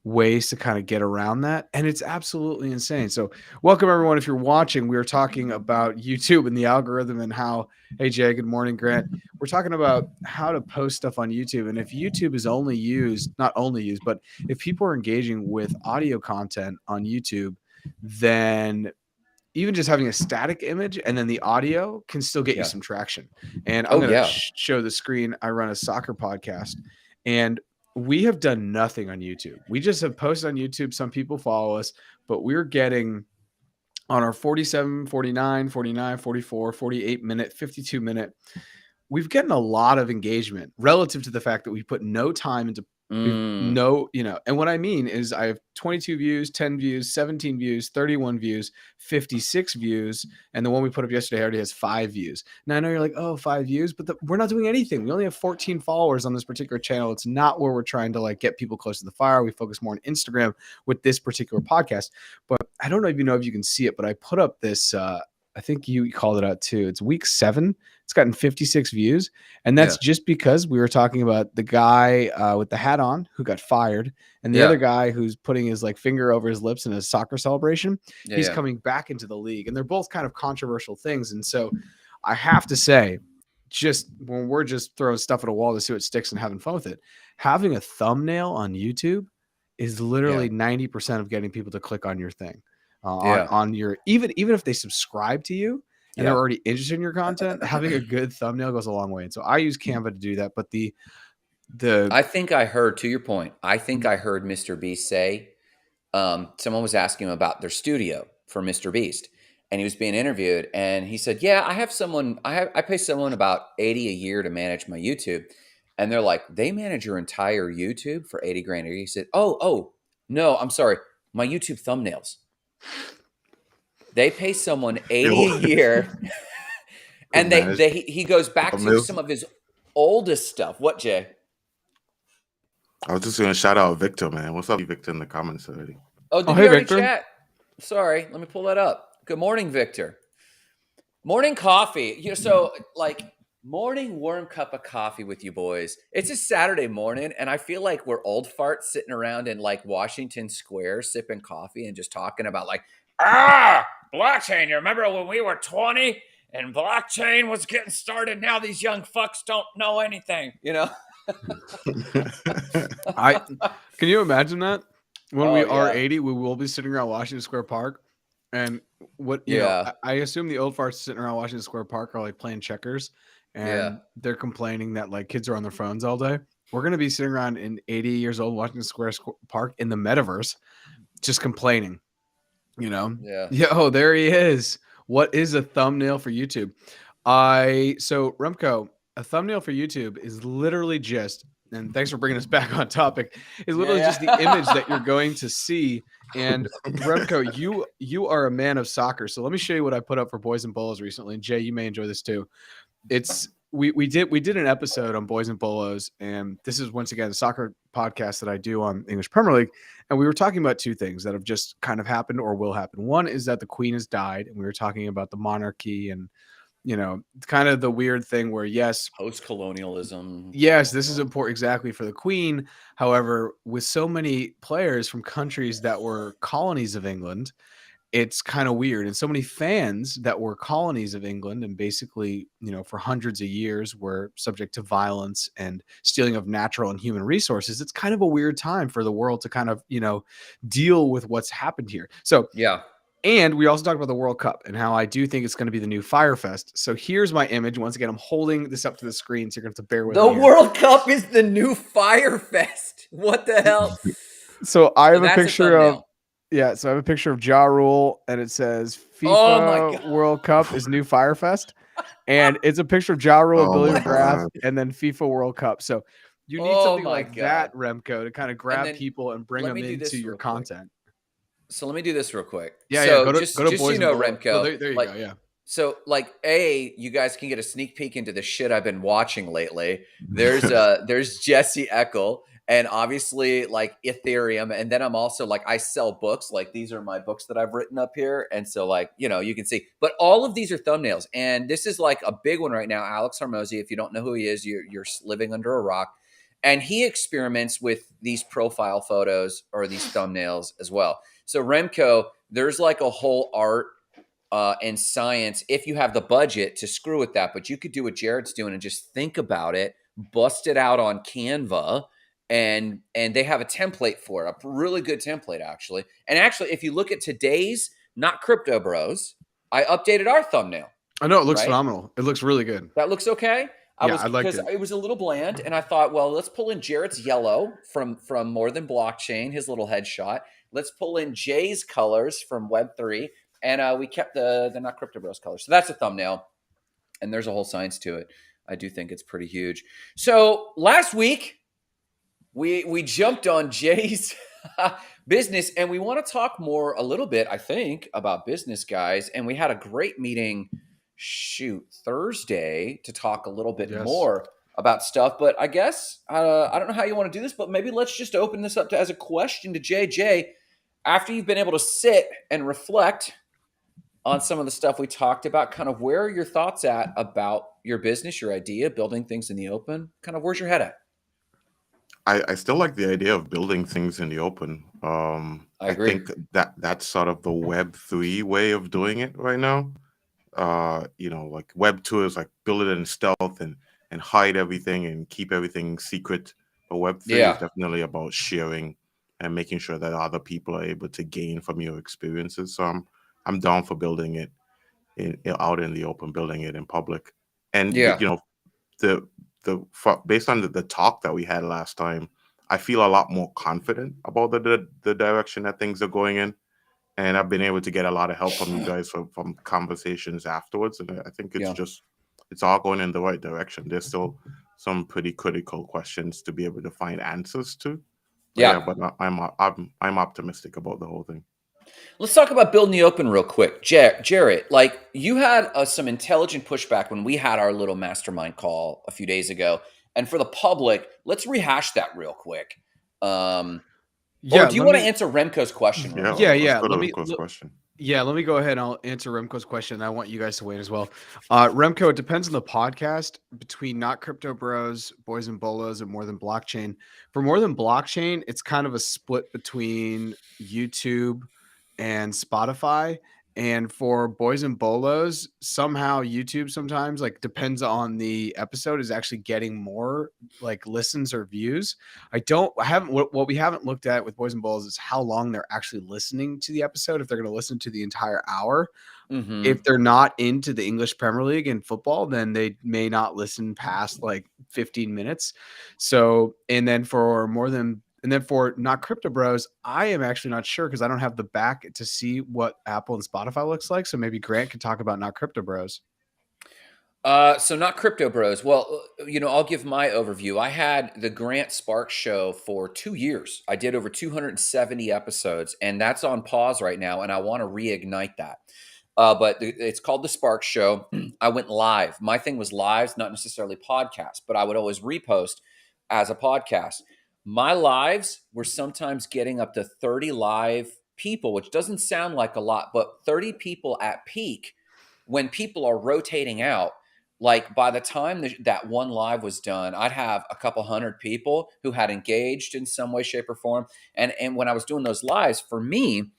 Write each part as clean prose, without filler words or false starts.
ways to kind of get around that. And it's absolutely insane. So welcome everyone. If you're watching, we were talking about YouTube and the algorithm and how, hey Jay, good morning, Grant. We're talking about how to post stuff on YouTube. And if YouTube is only used, not only used, but if people are engaging with audio content on YouTube, then even just having a static image and then the audio can still get you some traction. And I'm going to show the screen. I run a soccer podcast and we have done nothing on YouTube. We just have posted on YouTube. Some people follow us, but we're getting on our 47, 49, 49, 44, 48 minute, 52 minute. We've gotten a lot of engagement relative to the fact that we put no time into no, and what I mean is I have 22 views, 10 views, 17 views, 31 views, 56 views. And the one we put up yesterday already has 5 views. Now I know you're like, oh, 5 views, but we're not doing anything. We only have 14 followers on this particular channel. It's not where we're trying to like get people close to the fire. We focus more on Instagram with this particular podcast, but I don't even know if you can see it, but I put up this, I think you called it out too. It's week 7. It's gotten 56 views. And that's just because we were talking about the guy with the hat on who got fired and the other guy who's putting his like finger over his lips in a soccer celebration. He's coming back into the league and they're both kind of controversial things. And so I have to say, just when we're just throwing stuff at a wall to see what sticks and having fun with it, having a thumbnail on YouTube is literally 90% of getting people to click on your thing. On your even if they subscribe to you and they're already interested in your content, having a good thumbnail goes a long way. And so I use Canva to do that. But I think I heard, to your point, I think I heard Mr. Beast say, someone was asking him about their studio for Mr. Beast, and he was being interviewed, and he said, "Yeah, I have someone. I pay someone about $80 a year to manage my YouTube." And they're like, "They manage your entire YouTube for $80 grand a year?" He said, "Oh, no, I'm sorry, my YouTube thumbnails." They pay someone $80 a year, and he goes back to some of his oldest stuff. What, Jay? I was just going to shout out Victor, man. What's up, Victor, in the comments already? Oh, did you already chat? Sorry, let me pull that up. Good morning, Victor. Morning coffee. So like morning warm cup of coffee with you boys. It's a Saturday morning, and I feel like we're old farts sitting around in like Washington Square sipping coffee and just talking about like, blockchain. You remember when we were 20 and blockchain was getting started? Now these young fucks don't know anything, Can you imagine that? When we are 80, we will be sitting around Washington Square Park. And I assume the old farts sitting around Washington Square Park are like playing checkers and they're complaining that like kids are on their phones all day. We're going to be sitting around in 80 years old Washington Square Park in the metaverse, just complaining. Oh, there he is. What is a thumbnail for YouTube? So Remco, a thumbnail for YouTube is literally just, and thanks for bringing us back on topic, is literally just the image that you're going to see. And Remco, you are a man of soccer, so let me show you what I put up for Boys and Bolos recently. And Jay, you may enjoy this too. We did an episode on Boys and Bolos, and this is once again a soccer podcast that I do on English Premier League. And we were talking about 2 things that have just kind of happened or will happen. One is that the Queen has died, and we were talking about the monarchy and kind of the weird thing where post-colonialism. Yes, this is important exactly for the Queen. However, with so many players from countries that were colonies of England, it's kind of weird. And so many fans that were colonies of England and basically, for hundreds of years were subject to violence and stealing of natural and human resources. It's kind of a weird time for the world to kind of, deal with what's happened here. So, and we also talked about the World Cup and how I do think it's going to be the new Fyre Fest. So here's my image. Once again, I'm holding this up to the screen, so you're going to have to bear with me. The World Cup is the new Fyre Fest. What the hell? So I have a picture of... Yeah, so I have a picture of Ja Rule, and it says FIFA World Cup is new Fyre Fest. And it's a picture of Ja Rule and Billy McGrath, and then FIFA World Cup. So you need something like that, Remco, to kind of grab people and bring them into your content. So let me do this real quick. Go to just Boys Remco. Oh, there you go, yeah. So you guys can get a sneak peek into the shit I've been watching lately. There's Jesse Eckel. And obviously, like Ethereum. And then I'm also like, I sell books. Like these are my books that I've written up here. And so like, you can see. But all of these are thumbnails. And this is like a big one right now. Alex Hormozi, if you don't know who he is, you're living under a rock. And he experiments with these profile photos or these thumbnails as well. So Remco, there's like a whole art and science if you have the budget to screw with that. But you could do what Jarrett's doing and just think about it, bust it out on Canva, and they have a template for it, a really good template actually. And actually, if you look at today's Not Crypto Bros, I updated our thumbnail. I know it looks phenomenal. It looks really good. That looks okay. I liked it. It was a little bland, and I thought, well, let's pull in Jarrett's yellow from More Than Blockchain, his little headshot. Let's pull in Jay's colors from Web3, and we kept the Not Crypto Bros colors. So that's a thumbnail, and there's a whole science to it. I do think it's pretty huge. So last week, we jumped on Jay's business, and we want to talk more a little bit, I think, about business, guys. And we had a great meeting Thursday to talk a little bit more about stuff. But I guess I don't know how you want to do this, but maybe let's just open this up as a question to JJ. After you've been able to sit and reflect on some of the stuff we talked about, kind of where are your thoughts at about your business, your idea, building things in the open? Kind of where's your head at? I still like the idea of building things in the open. I agree. I think that's sort of the Web3 way of doing it right now. Like Web 2 is like build it in stealth and hide everything and keep everything secret. But Web 3 is definitely about sharing and making sure that other people are able to gain from your experiences. So I'm down for building it out in the open, building it in public. And based on the talk that we had last time, I feel a lot more confident about the direction that things are going in. And I've been able to get a lot of help from you guys from conversations afterwards. And I think it's all going in the right direction. There's still some pretty critical questions to be able to find answers to. But I'm optimistic about the whole thing. Let's talk about building the open real quick. Jarrett, like you had some intelligent pushback when we had our little mastermind call a few days ago. And for the public, let's rehash that real quick. Or do you want to answer Remco's question? Let me go ahead and I'll answer Remco's question. I want you guys to wait as well. Remco, it depends on the podcast between Not Crypto Bros, Boys and Bolos, and More Than Blockchain. For More Than Blockchain, it's kind of a split between YouTube and Spotify. And for Boys and Bolos, somehow YouTube sometimes like depends on the episode is actually getting more like listens or views. What we haven't looked at with Boys and Bolos is how long they're actually listening to the episode. If they're going to listen to the entire hour, if they're not into the English Premier League and football, then they may not listen past like 15 minutes. So, and then for Not Crypto Bros, I am actually not sure because I don't have the back to see what Apple and Spotify looks like. So maybe Grant could talk about Not Crypto Bros. So Not Crypto Bros. Well, I'll give my overview. I had the Grant Sparks show for 2 years. I did over 270 episodes, and that's on pause right now, and I want to reignite that. But it's called The Sparks Show. I went live. My thing was lives, not necessarily podcasts, but I would always repost as a podcast. My lives were sometimes getting up to 30 live people, which doesn't sound like a lot, but 30 people at peak when people are rotating out. Like by the time that one live was done, I'd have a couple hundred people who had engaged in some way, shape, or form. And when I was doing those lives, for me,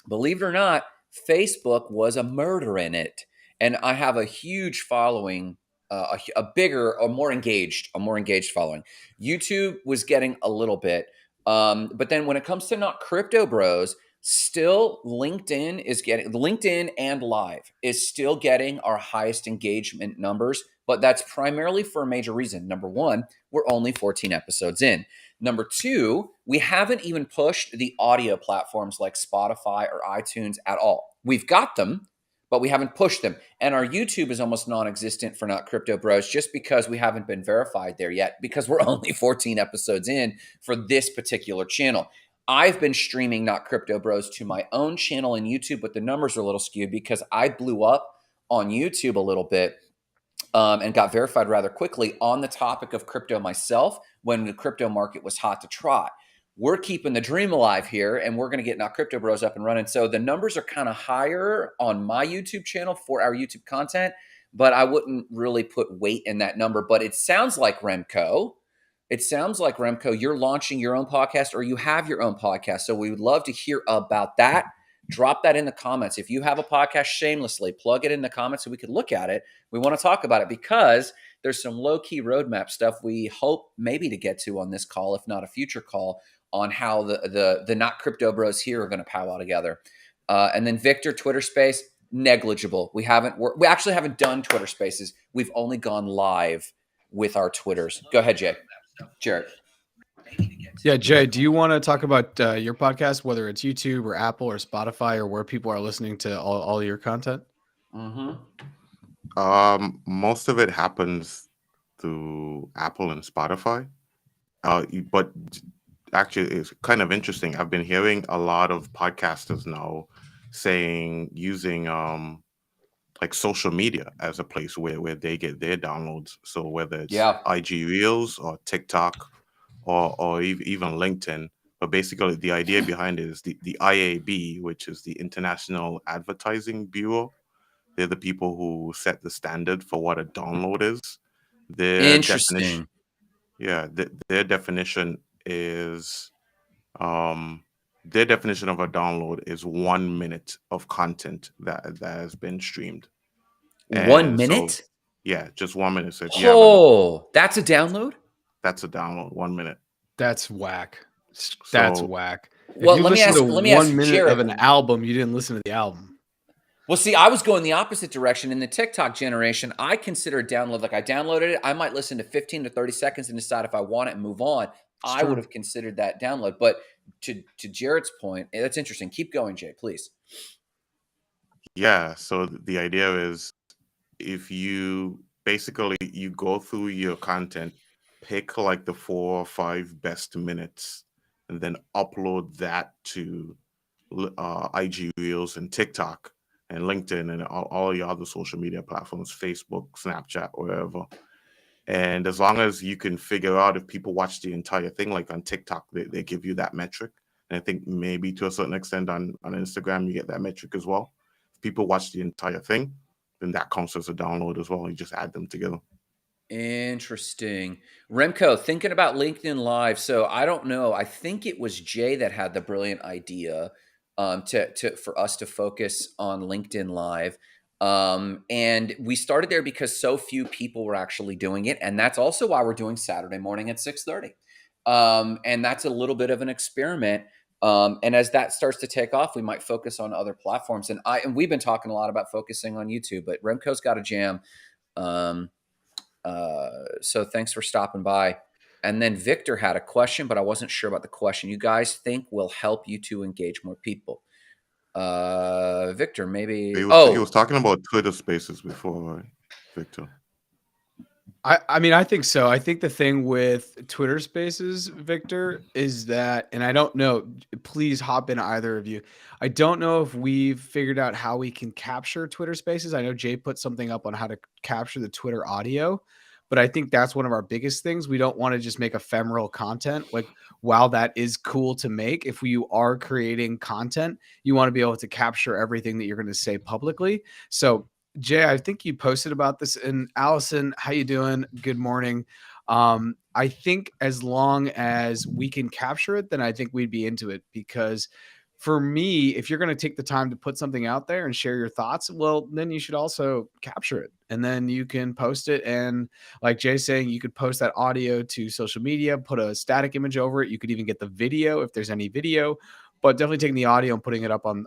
believe it or not, Facebook was a murder in it. And I have a huge following, a bigger, a more engaged following. YouTube was getting a little bit. But then when it comes to Not Crypto Bros, still LinkedIn and live is still getting our highest engagement numbers, but that's primarily for a major reason. Number one, we're only 14 episodes in. Number two, we haven't even pushed the audio platforms like Spotify or iTunes at all. We've got them, but we haven't pushed them. And our YouTube is almost non-existent for Not Crypto Bros just because we haven't been verified there yet because we're only 14 episodes in for this particular channel. I've been streaming Not Crypto Bros to my own channel in YouTube, but the numbers are a little skewed because I blew up on YouTube a little bit and got verified rather quickly on the topic of crypto myself when the crypto market was hot to trot. We're keeping the dream alive here, and we're going to get Not Crypto Bros up and running. So the numbers are kind of higher on my YouTube channel for our YouTube content, but I wouldn't really put weight in that number. But it sounds like, Remco, It sounds like, Remco, you're launching your own podcast or you have your own podcast. So we would love to hear about that. Drop that in the comments. If you have a podcast, shamelessly plug it in the comments so we could look at it. We want to talk about it because there's some low-key roadmap stuff we hope maybe to get to on this call, if not a future call, on how the not crypto bros here are going to powwow together. And then Victor, Twitter Space, negligible. We actually haven't done Twitter Spaces. We've only gone live with our Twitters. Go ahead, Jay. Jarrett. Yeah, Jay, do you want to talk about your podcast, whether it's YouTube or Apple or Spotify or where people are listening to all your content? Most of it happens through Apple and Spotify. But actually, it's kind of interesting. I've been hearing a lot of podcasters now using like social media as a place where they get their downloads. So whether it's IG Reels or TikTok or even LinkedIn, but basically the idea behind it is the IAB, which is the International Advertising Bureau. They're the people who set the standard for what a download is. Interesting. Their definition is their definition of a download is 1 minute of content that has been streamed. 1 minute? So, yeah, just 1 minute. So that's a download? That's a download, 1 minute. That's whack. That's whack. Well, let me ask 1 minute Jarrett, of an album, you didn't listen to the album. Well, see, I was going the opposite direction. In the TikTok generation, I consider a download, like I downloaded it, I might listen to 15 to 30 seconds and decide if I want it and move on. I would have considered that download. But to Jarrett's point, that's interesting. Keep going, Jay, please. Yeah, so the idea is if you go through your content, pick like the 4 or 5 best minutes, and then upload that to IG Reels and TikTok and LinkedIn and all your other social media platforms, Facebook, Snapchat, wherever. And as long as you can figure out if people watch the entire thing, like on TikTok, they give you that metric. And I think maybe to a certain extent on Instagram, you get that metric as well. If people watch the entire thing, then that counts as a download as well. You just add them together. Interesting. Remco, thinking about LinkedIn Live. So I don't know. I think it was Jay that had the brilliant idea for us to focus on LinkedIn Live. And we started there because so few people were actually doing it. And that's also why we're doing Saturday morning at 6:30. And that's a little bit of an experiment. And as that starts to take off, we might focus on other platforms. And we've been talking a lot about focusing on YouTube, but Remco's got a jam. So thanks for stopping by. And then Victor had a question, but I wasn't sure about the question. You guys think will help you to engage more people? Victor, maybe. He was talking about Twitter Spaces before, right, Victor? I mean, I think so. I think the thing with Twitter Spaces, Victor, is that, and I don't know, please hop in, either of you. I don't know if we've figured out how we can capture Twitter Spaces. I know Jay put something up on how to capture the Twitter audio, but I think that's one of our biggest things. We don't want to just make ephemeral content. Like, while that is cool to make, if you are creating content, you want to be able to capture everything that you're going to say publicly. So Jay, I think you posted about this. And Allison, how you doing? Good morning. I think as long as we can capture it, then I think we'd be into it, because for me, if you're going to take the time to put something out there and share your thoughts, well, then you should also capture it, and then you can post it. And like Jay's saying, you could post that audio to social media, put a static image over it. You could even get the video if there's any video, but definitely taking the audio and putting it up on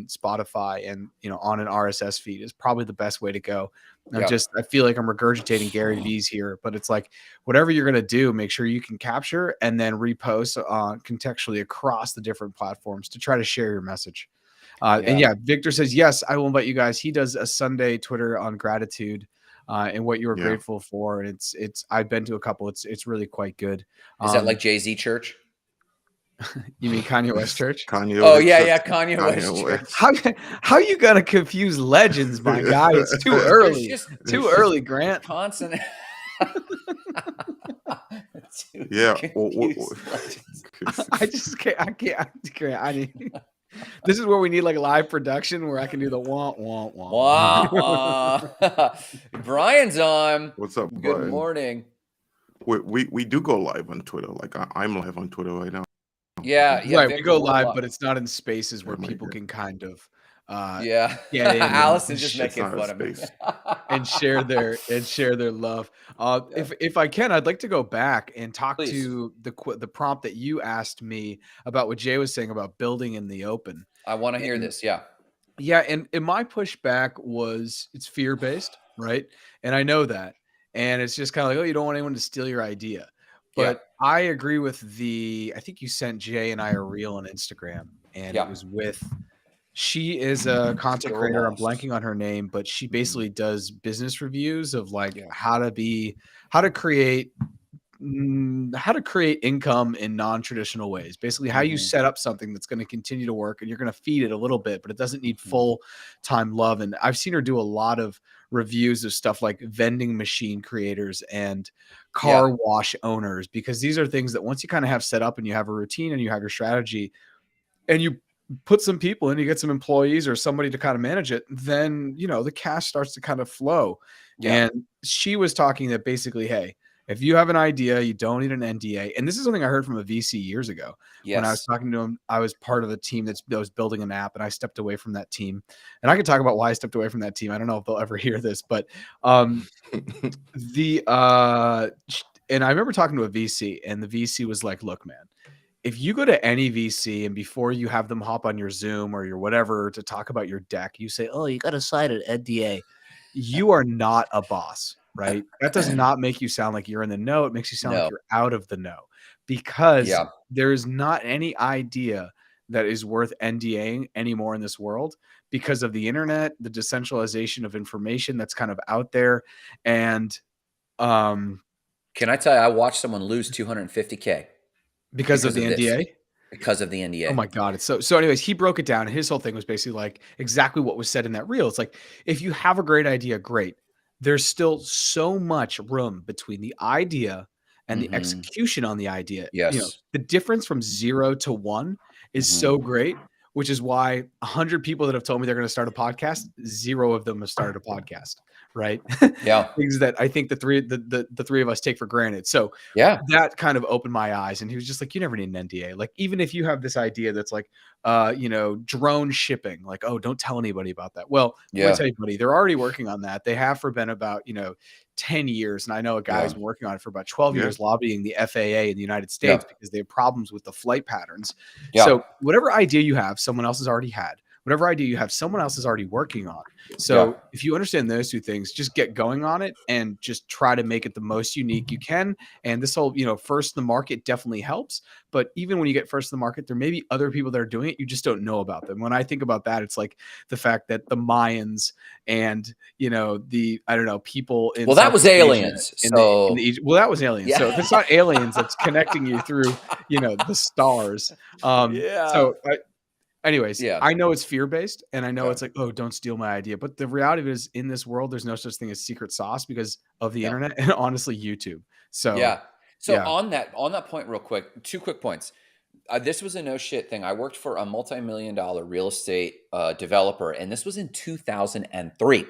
Spotify and, on an RSS feed is probably the best way to go. I feel like I'm regurgitating Gary V's here, but it's like, whatever you're going to do, make sure you can capture and then repost contextually across the different platforms to try to share your message. And Victor says, yes, I will invite you guys. He does a Sunday Twitter on gratitude and what you were grateful for. And it's I've been to a couple. It's really quite good. Is that like Jay-Z Church? You mean Kanye West Church? Kanye West Church. How you gotta confuse legends, my guy? It's too early. Too early, Grant. Constant. I just can't. I can't. This is where we need like live production where I can do the wah wah wah. Brian's on. What's up, Brian? Good morning. we do go live on Twitter. Like I'm live on Twitter right now. Yeah, Right, we Victor, go live, but it's not in spaces where I'm like, people can kind of yeah. get in Allison's and just it's making not a fun of me. space. and share their love. Yeah. If I can, I'd like to go back and talk Please. to the prompt that you asked me about what Jay was saying about building in the open. I want to hear And this. Yeah. yeah, and my pushback was it's fear-based, right? And I know that. And it's just kind of like, oh, you don't want anyone to steal your idea. Yeah. But I agree with I think you sent Jay and I a reel on Instagram, and it Yeah. was with she is a content So creator. I'm lost. blanking on her name, but she basically does business reviews of like Yeah. how to create income in non-traditional ways. Basically, how you set up something that's going to continue to work and you're going to feed it a little bit, but it doesn't need full-time love. And I've seen her do a lot of reviews of stuff like vending machine creators and car wash owners, because these are things that once you kind of have set up and you have a routine and you have your strategy and you put some people in, you get some employees or somebody to kind of manage it, then, the cash starts to kind of flow. Yeah. And she was talking that basically, hey, if you have an idea, you don't need an NDA. And this is something I heard from a VC years ago. When I was Yes. talking to him, I was part of a team that was building an app, and I stepped away from that team. And I can talk about why I stepped away from that team. I don't know if they'll ever hear this, but and I remember talking to a VC, and the VC was like, look, man, if you go to any VC and before you have them hop on your Zoom or your whatever to talk about your deck, you say, oh, you got to sign an NDA. You are not a boss, right? That does not make you sound like you're in the know. It makes you sound like No. you're out of the know, because Yeah. there is not any idea that is worth NDAing anymore in this world because of the internet, the decentralization of information that's kind of out there. And Can I tell you, I watched someone lose $250K because of the this. NDA. Because of the NDA. Oh my God. It's so anyways, he broke it down. And his whole thing was basically like exactly what was said in that reel. It's like, if you have a great idea, great. There's still so much room between the idea and the execution on the idea. Yes. The difference from 0 to 1 is so great, which is why 100 people that have told me they're going to start a podcast, 0 of them have started a podcast. Right. Yeah. Things that I think the three of us take for granted. So Yeah. that kind of opened my eyes, and he was just like, you never need an NDA. Like, even if you have this idea that's like, drone shipping, like, oh, don't tell anybody about that. Well, let me tell you, buddy, they're already working on that. They have for been about, 10 years. And I know a guy who's been working on it for about 12 years, lobbying the FAA in the United States because they have problems with the flight patterns. So whatever idea you have, someone else has already had. Whatever idea you have, someone else is already working on. So if you understand those two things, just get going on it and just try to make it the most unique you can. And this whole, first in the market definitely helps. But even when you get first in the market, there may be other people that are doing it. You just don't know about them. When I think about that, it's like the fact that the Mayans and, people in that was aliens. Well, that was aliens. Yeah. So if it's not aliens, that's connecting you through, the stars. So anyways, I know it's fear-based, and I know it's like, oh, don't steal my idea. But the reality is, in this world, there's no such thing as secret sauce because of the internet and honestly YouTube. So on that point, real quick, 2 quick points. This was a no shit thing. I worked for a multi-million-dollar real estate developer, and this was in 2003.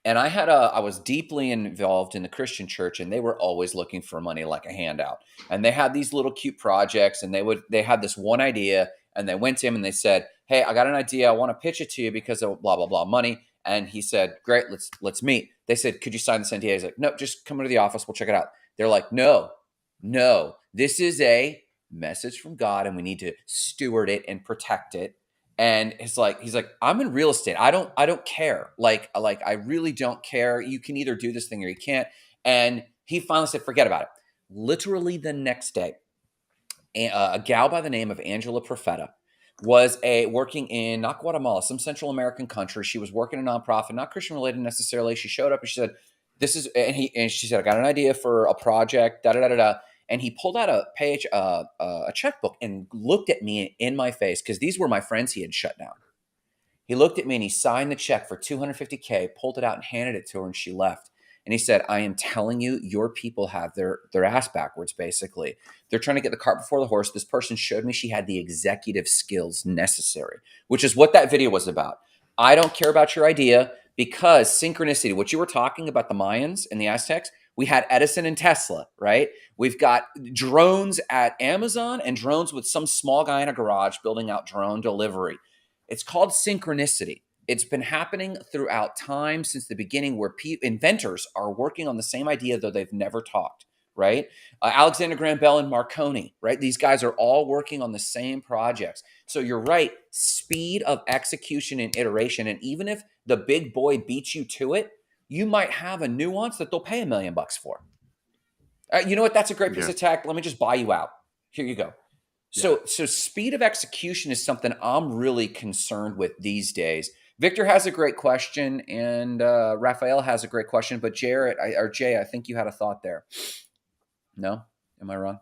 And I was deeply involved in the Christian church, and they were always looking for money like a handout. And they had these little cute projects, and they had this one idea. And they went to him and they said, hey, I got an idea. I want to pitch it to you because of blah, blah, blah money. And he said, great, let's meet. They said, could you sign this NDA? He's like, no, just come into the office. We'll check it out. They're like, no, this is a message from God and we need to steward it and protect it. And he's like, I'm in real estate. I don't care. Like, I really don't care. You can either do this thing or you can't. And he finally said, forget about it. Literally the next day, a gal by the name of Angela Profeta was working in not Guatemala, some Central American country. She was working a nonprofit, not Christian related necessarily. She showed up and she said, she said, I got an idea for a project, da, da, da, da, da. And he pulled out a page, a checkbook and looked at me in my face because these were my friends he had shut down. He looked at me and he signed the check for $250K, pulled it out and handed it to her, and she left. And he said, I am telling you, your people have their ass backwards, basically. They're trying to get the cart before the horse. This person showed me she had the executive skills necessary, which is what that video was about. I don't care about your idea because synchronicity, what you were talking about, the Mayans and the Aztecs, We had Edison and Tesla, right? We've got drones at Amazon and drones with some small guy in a garage building out drone delivery. It's called synchronicity. It's been happening throughout time since the beginning, where inventors are working on the same idea, though they've never talked, right? Alexander Graham Bell and Marconi, right? These guys are all working on the same projects. So you're right, speed of execution and iteration. And even if the big boy beats you to it, you might have a nuance that they'll pay $1 million for. You know what? That's a great piece of tech. Let me just buy you out. Here you go. So speed of execution is something I'm really concerned with these days. Victor has a great question, and Raphael has a great question. But Jarrett or Jay, I think you had a thought there. No, am I wrong?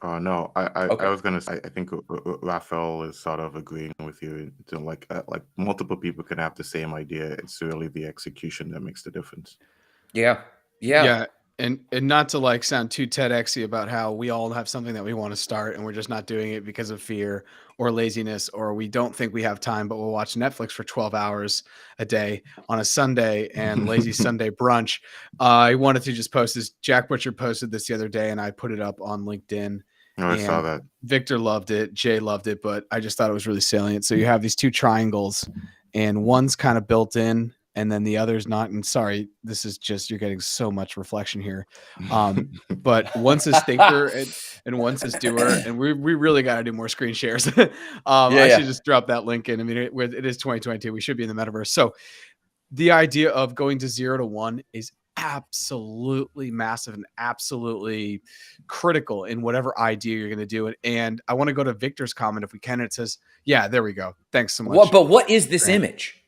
No, I was gonna say I think Raphael is sort of agreeing with you. Like multiple people can have the same idea. It's really the execution that makes the difference. Yeah. And not to like sound too TEDxy about how we all have something that we want to start and we're just not doing it because of fear or laziness, or we don't think we have time, but we'll watch Netflix for 12 hours a day on a Sunday and lazy Sunday brunch. I wanted to just post this. Jack Butcher posted this the other day and I put it up on LinkedIn. Oh, I saw that. Victor loved it. Jay loved it, but I just thought it was really salient. So you have these two triangles and one's kind of built in and then the other's not. And sorry, this is just, you're getting so much reflection here. But one's his thinker and one's his doer. And we really got to do more screen shares. I should just drop that link in. I mean, it is 2022. We should be in the metaverse. So the idea of going to 0 to 1 is absolutely massive and absolutely critical in whatever idea you're going to do it. And I want to go to Victor's comment if we can. It says, yeah, there we go. Thanks so much. But what is this image?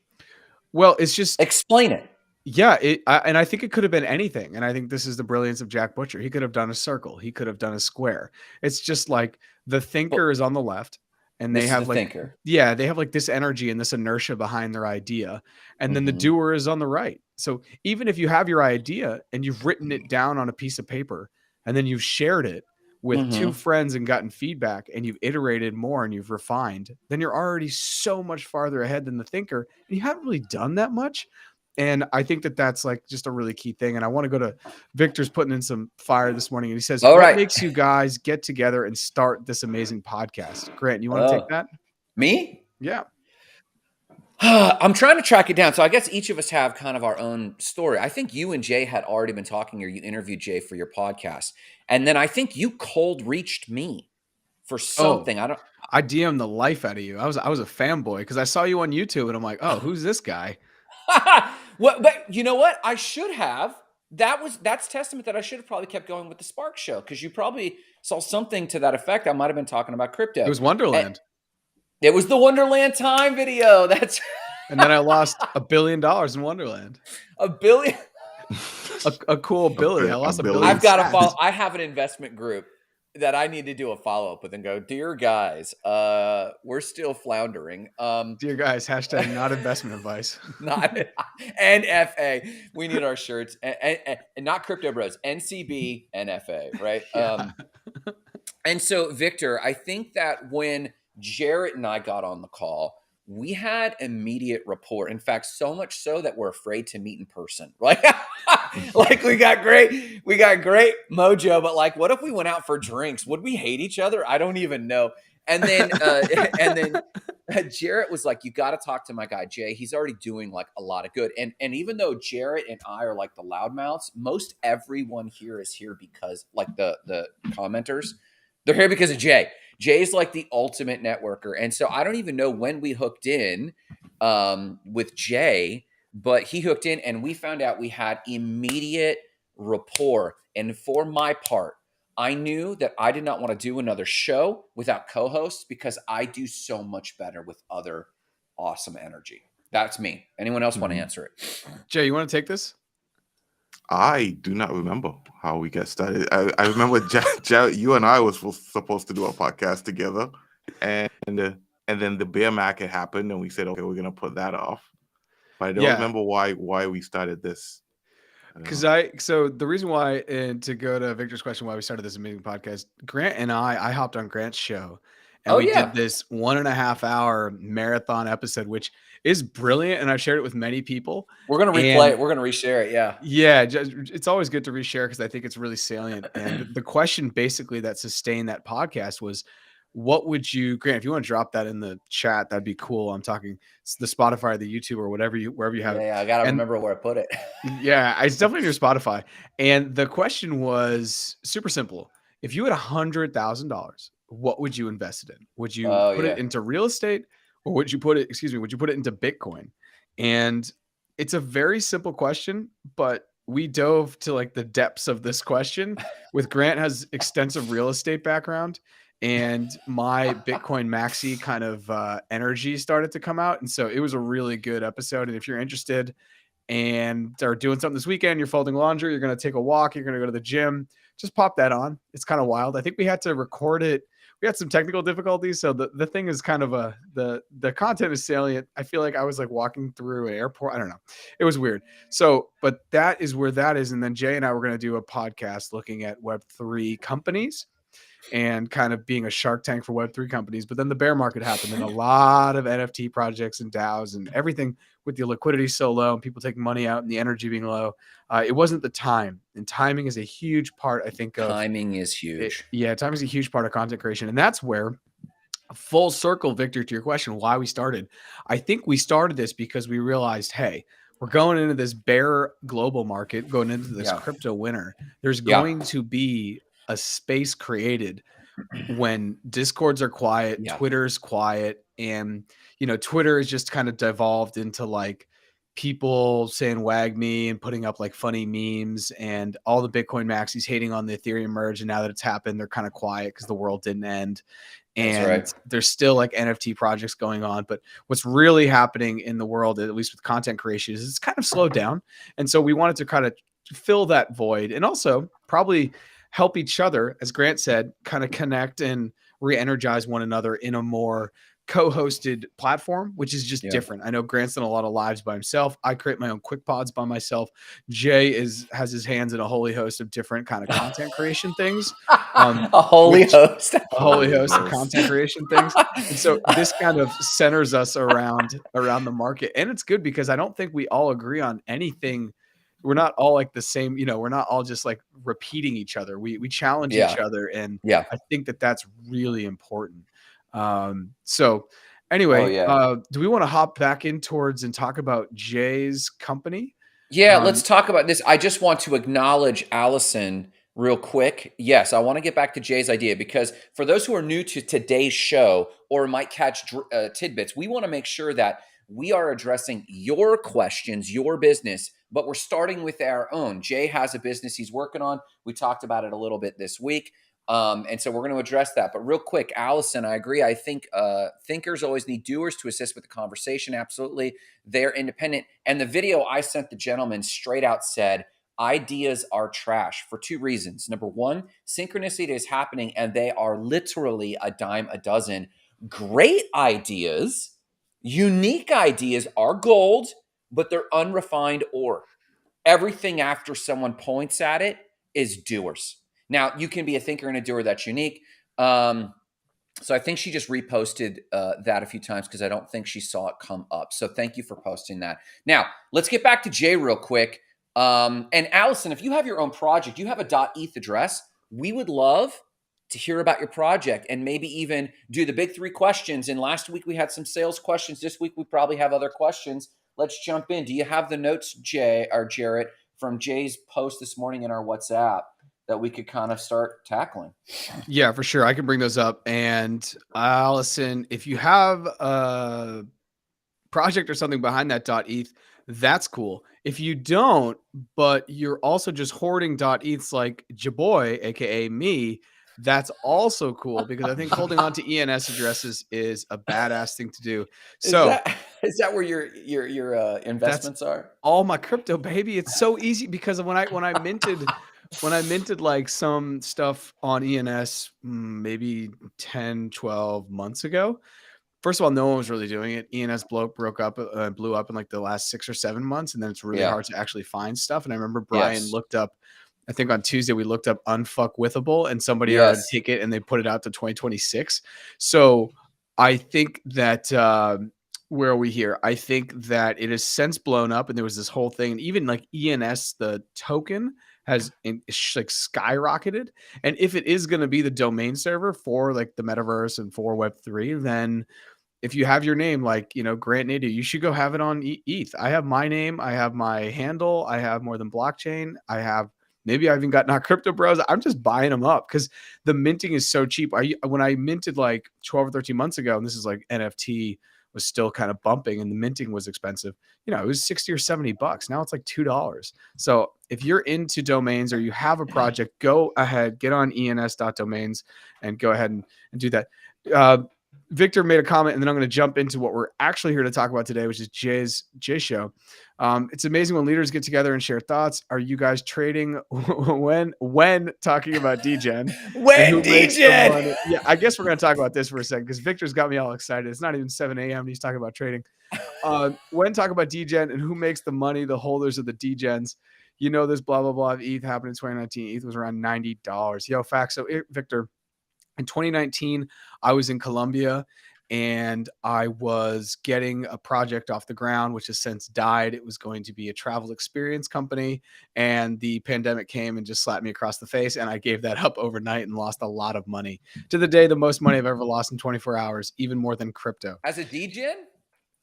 Well, it's just explain it. Yeah. And I think it could have been anything. And I think this is the brilliance of Jack Butcher. He could have done a circle. He could have done a square. It's just like the thinker is on the left. And they have they have like this energy and this inertia behind their idea. And then the doer is on the right. So even if you have your idea and you've written it down on a piece of paper and then you've shared it with two friends and gotten feedback and you've iterated more and you've refined, then you're already so much farther ahead than the thinker. And you haven't really done that much. And I think that that's like just a really key thing. And I want to go to Victor's putting in some fire this morning. And he says, what makes you guys get together and start this amazing podcast? Grant, you want to take that? Me? Yeah. I'm trying to track it down. So I guess each of us have kind of our own story. I think you and Jay had already been talking, or you interviewed Jay for your podcast. And then I think you cold reached me for something. I DM'd the life out of you. I was a fanboy because I saw you on YouTube and I'm like, oh, who's this guy? Well, but you know what? I should have. That's testament that I should have probably kept going with the Spark Show, because you probably saw something to that effect. I might have been talking about crypto. It was Wonderland. It was the Wonderland Time video. That's and then I lost $1 billion in Wonderland. $1 billion. a cool ability. I lost $1 billion. I've got to follow. I have an investment group that I need to do a follow-up with and go, dear guys, we're still floundering. Dear guys, hashtag not investment advice. Not NFA. We need our shirts. And not Crypto Bros. NCB, NFA, right? Yeah. And so, Victor, I think that when Jarrett and I got on the call, we had immediate rapport. In fact, so much so that we're afraid to meet in person. Like we got great mojo, but like, what if we went out for drinks? Would we hate each other? I don't even know. And then Jarrett was like, you got to talk to my guy, Jay. He's already doing like a lot of good. And even though Jarrett and I are like the loudmouths, most everyone here is here because like the commenters, they're here because of Jay. Jay's like the ultimate networker. And so I don't even know when we hooked in with Jay, but he hooked in and we found out we had immediate rapport. And for my part, I knew that I did not want to do another show without co-hosts because I do so much better with other awesome energy. That's me. Anyone else want to answer it? Jay, you want to take this? I do not remember how we get started. I remember you and I was supposed to do a podcast together, and then the bear market happened, and we said, okay, we're gonna put that off. But I don't remember why we started this. So the reason why, and to go to Victor's question, why we started this amazing podcast, Grant and I hopped on Grant's show, and we did this 1.5 hour marathon episode, which is brilliant. And I've shared it with many people. We're going to replay it. We're going to reshare it. Yeah. Yeah. It's always good to reshare because I think it's really salient. And the question basically that sustained that podcast was, what would you, Grant, if you want to drop that in the chat, that'd be cool. I'm talking the Spotify or the YouTube or wherever wherever you have it. Yeah, I got to remember where I put it. Yeah, it's definitely in your Spotify. And the question was super simple. If you had $100,000, what would you invest it in? Would you put it into real estate, or would you put it into Bitcoin? And it's a very simple question, but we dove to like the depths of this question. With Grant has extensive real estate background, and my Bitcoin maxi kind of energy started to come out. And so it was a really good episode. And if you're interested and are doing something this weekend, you're folding laundry, you're going to take a walk, you're going to go to the gym, just pop that on. It's kind of wild. I think we had to record it. We had some technical difficulties. So the thing is kind of the content is salient. I feel like I was like walking through an airport. I don't know. It was weird. So, but that is where that is. And then Jay and I were going to do a podcast looking at Web3 companies and kind of being a Shark Tank for Web3 companies. But then the bear market happened and a lot of NFT projects and DAOs and everything with the liquidity so low and people taking money out and the energy being low. It wasn't the time, and timing is a huge part, I think. Timing is huge. Timing is a huge part of content creation. And that's where, full circle, Victor, to your question, why we started. I think we started this because we realized, hey, we're going into this bear global market, going into this crypto winter. There's going to be a space created when Discords are quiet, Twitter's quiet, and Twitter is just kind of devolved into like people saying wag me and putting up like funny memes, and all the Bitcoin maxis hating on the Ethereum merge. And now that it's happened, they're kind of quiet because the world didn't end. And there's still like NFT projects going on. But what's really happening in the world, at least with content creation, is it's kind of slowed down. And so we wanted to kind of fill that void and also probably help each other, as Grant said, kind of connect and re-energize one another in a more co-hosted platform, which is just different. I know Grant's done a lot of lives by himself. I create my own quick pods by myself. Jay has his hands in a holy host of different kind of content creation things. A holy host of content creation things. And so this kind of centers us around the market. And it's good because I don't think we all agree on anything. We're not all like the same, we're not all just like repeating each other. We challenge each other. And I think that's really important. So anyway, do we want to hop back in towards and talk about Jay's company? Yeah, let's talk about this. I just want to acknowledge Allison real quick. Yes, I want to get back to Jay's idea because for those who are new to today's show or might catch tidbits, we want to make sure that we are addressing your questions, your business, but we're starting with our own. Jay has a business he's working on. We talked about it a little bit this week. And so we're going to address that. But real quick, Allison, I agree. I think thinkers always need doers to assist with the conversation. Absolutely. They're independent. And the video I sent the gentleman straight out said, ideas are trash for two reasons. Number one, synchronicity is happening and they are literally a dime a dozen. Great ideas, unique ideas are gold, but they're unrefined ore. Everything after someone points at it is doers. Now, you can be a thinker and a doer that's unique. So I think she just reposted that a few times because I don't think she saw it come up. So thank you for posting that. Now, let's get back to Jay real quick. And Allison, if you have your own project, you have a .eth address, we would love to hear about your project and maybe even do the big three questions. And last week we had some sales questions. This week we probably have other questions. Let's jump in. Do you have the notes, Jay or Jarrett, from Jay's post this morning in our WhatsApp that we could kind of start tackling? Yeah, for sure. I can bring those up. And Allison, if you have a project or something behind that .eth, that's cool. If you don't, but you're also just hoarding .eths like Jaboy, aka me, that's also cool because I think holding on to ENS addresses is a badass thing to do. So is that where your investments are? All my crypto, baby. It's so easy because when I minted like some stuff on ENS maybe 10, 12 months ago, first of all, no one was really doing it. ENS blew up in like the last 6 or 7 months. And then it's really hard to actually find stuff. And I remember Brian looked up I think on Tuesday we looked up unfuckwithable, and somebody had a ticket and they put it out to 2026. So I think that where are we here? I think that it has since blown up, and there was this whole thing, and even like ENS, the token, has like skyrocketed. And if it is going to be the domain server for like the metaverse and for Web3, then if you have your name, like, you know, Grant Nadia, you should go have it on ETH. I have my name. I have my handle. I have More Than Blockchain. I have, maybe I even got Not Crypto Bros. I'm just buying them up because the minting is so cheap. When I minted like 12 or 13 months ago, and this is like NFT was still kind of bumping and the minting was expensive, you know, it was 60 or 70 bucks. Now it's like $2. So if you're into domains or you have a project, go ahead, get on ens.domains and go ahead and do that. Victor made a comment, and then I'm going to jump into what we're actually here to talk about today, which is Jay's show. It's amazing when leaders get together and share thoughts. Are you guys trading when talking about DGen? When DGen? Yeah, I guess we're going to talk about this for a second because Victor's got me all excited. It's not even 7 a.m. and he's talking about trading. When talk about DGen and who makes the money, the holders of the DGens. You know, this blah, blah, blah of ETH happened in 2019. ETH was around $90. Yo, facts. So, Victor, in 2019, I was in Colombia and I was getting a project off the ground, which has since died. It was going to be a travel experience company, and the pandemic came and just slapped me across the face, and I gave that up overnight and lost a lot of money. To the day, the most money I've ever lost in 24 hours, even more than crypto. As a DGen?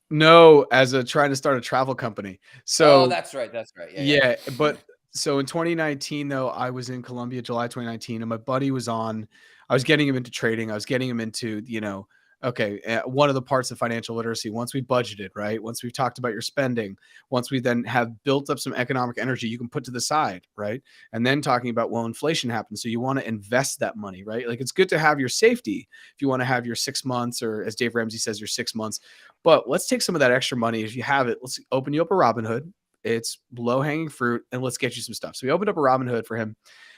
No, as a trying to start a travel company. So that's right. Yeah. But so in 2019, though, I was in Colombia, July 2019, and my buddy was on. I was getting him into trading. I was getting him into, you know, okay, one of the parts of financial literacy, once we budgeted, right? Once we've talked about your spending, once we then have built up some economic energy, you can put to the side, right? And then talking about, well, inflation happens. So you want to invest that money, right? Like it's good to have your safety if you want to have your 6 months, or as Dave Ramsey says, your 6 months. But let's take some of that extra money. If you have it, let's open you up a Robinhood. It's low hanging fruit, and let's get you some stuff. So we opened up a Robinhood for him.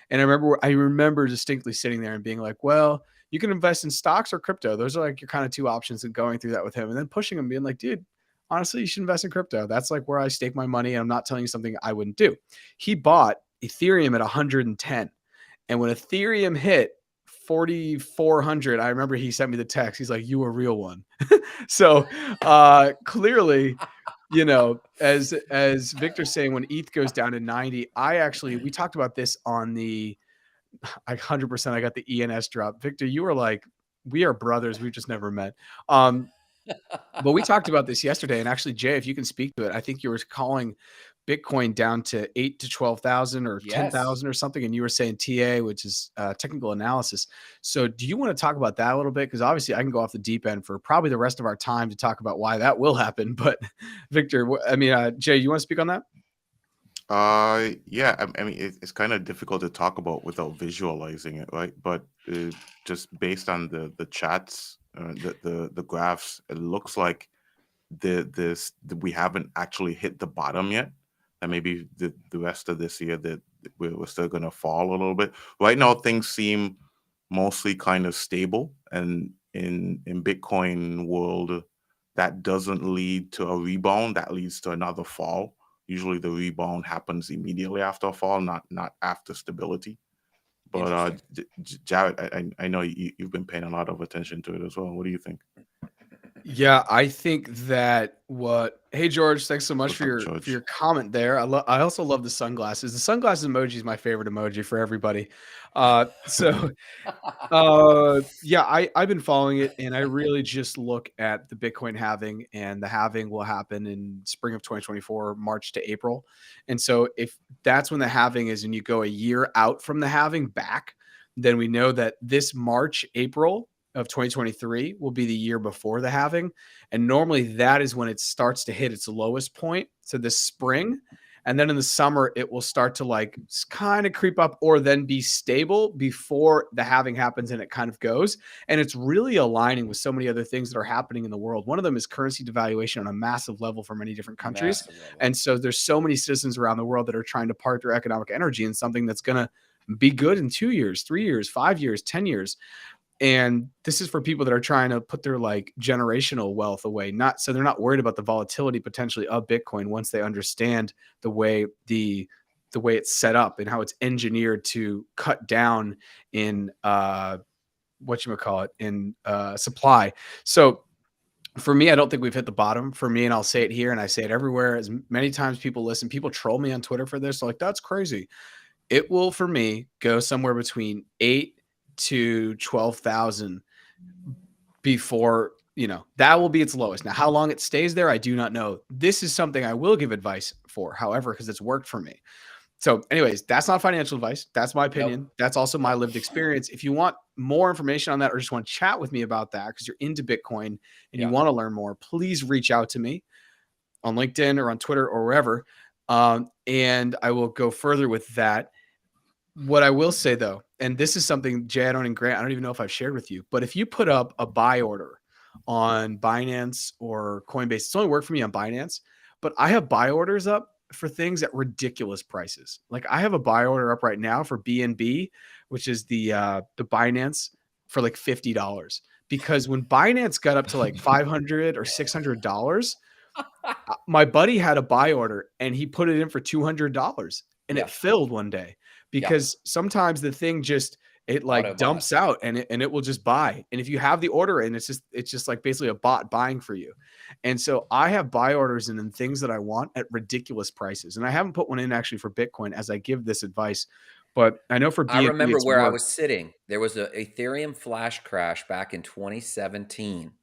And I remember distinctly sitting there and being like, well, you can invest in stocks or crypto. Those are like your kind of two options, and going through that with him and then pushing him, being like, dude, honestly, you should invest in crypto. That's like where I stake my money. And I'm not telling you something I wouldn't do. He bought Ethereum at 110. And when Ethereum hit 4,400, I remember he sent me the text. He's like, you a real one. So clearly, you know, as Victor's saying, when ETH goes down to 90, we talked about this on the 100%. I got the ENS drop. Victor, you were like, we are brothers. We've just never met. But we talked about this yesterday, and actually, Jay, if you can speak to it, I think you were calling Bitcoin down to 8 to 12,000 or 10,000 or something, and you were saying TA, which is technical analysis. So, do you want to talk about that a little bit? Because obviously, I can go off the deep end for probably the rest of our time to talk about why that will happen. But Victor, Jay, you want to speak on that? Yeah, I mean, it's kind of difficult to talk about without visualizing it, right? But just based on the chats, the graphs, it looks like we haven't actually hit the bottom yet, and maybe the rest of this year that we're still going to fall a little bit. Right now, things seem mostly kind of stable, and in Bitcoin world, that doesn't lead to a rebound. That leads to another fall. Usually the rebound happens immediately after a fall, not after stability. But Jarrett, I know you've been paying a lot of attention to it as well. What do you think? Yeah, I think that hey George, thanks so much for your comment there. I also love the sunglasses. The sunglasses emoji is my favorite emoji for everybody. Yeah, I've been following it, and I really just look at the Bitcoin halving, and the halving will happen in spring of 2024, March to April. And so if that's when the halving is, and you go a year out from the halving back, then we know that this March, April of 2023 will be the year before the halving. And normally that is when it starts to hit its lowest point. So this spring, and then in the summer, it will start to like kind of creep up, or then be stable before the halving happens, and it kind of goes. And it's really aligning with so many other things that are happening in the world. One of them is currency devaluation on a massive level for many different countries. And so there's so many citizens around the world that are trying to park their economic energy in something that's going to be good in 2 years, 3 years, 5 years, 10 years. And this is for people that are trying to put their like generational wealth away, so they're not worried about the volatility potentially of Bitcoin once they understand the way the the way it's set up and how it's engineered to cut down in supply. So for me, I don't think we've hit the bottom. For me, and I'll say it here and I say it everywhere, as many times people listen, people troll me on Twitter for this. Like, that's crazy. It will, for me, go somewhere between 8 to 12,000 before, that will be its lowest. Now, how long it stays there, I do not know. This is something I will give advice for, however, because it's worked for me. So anyways, that's not financial advice. That's my opinion. Nope. That's also my lived experience. If you want more information on that or just want to chat with me about that because you're into Bitcoin and you want to learn more, please reach out to me on LinkedIn or on Twitter or wherever. And I will go further with that. What I will say, though, and this is something, Jay, and Grant, I don't even know if I've shared with you, but if you put up a buy order on Binance or Coinbase, it's only worked for me on Binance, but I have buy orders up for things at ridiculous prices. Like I have a buy order up right now for BNB, which is the Binance, for like $50. Because when Binance got up to like $500 or $600, my buddy had a buy order and he put it in for $200 and it filled one day because sometimes the thing just it like dumps out and it will just buy. And if you have the order in, it's just like basically a bot buying for you. And so I have buy orders in things that I want at ridiculous prices. And I haven't put one in actually for Bitcoin as I give this advice, but I know for BNB, I remember where I was sitting. There was an Ethereum flash crash back in 2017.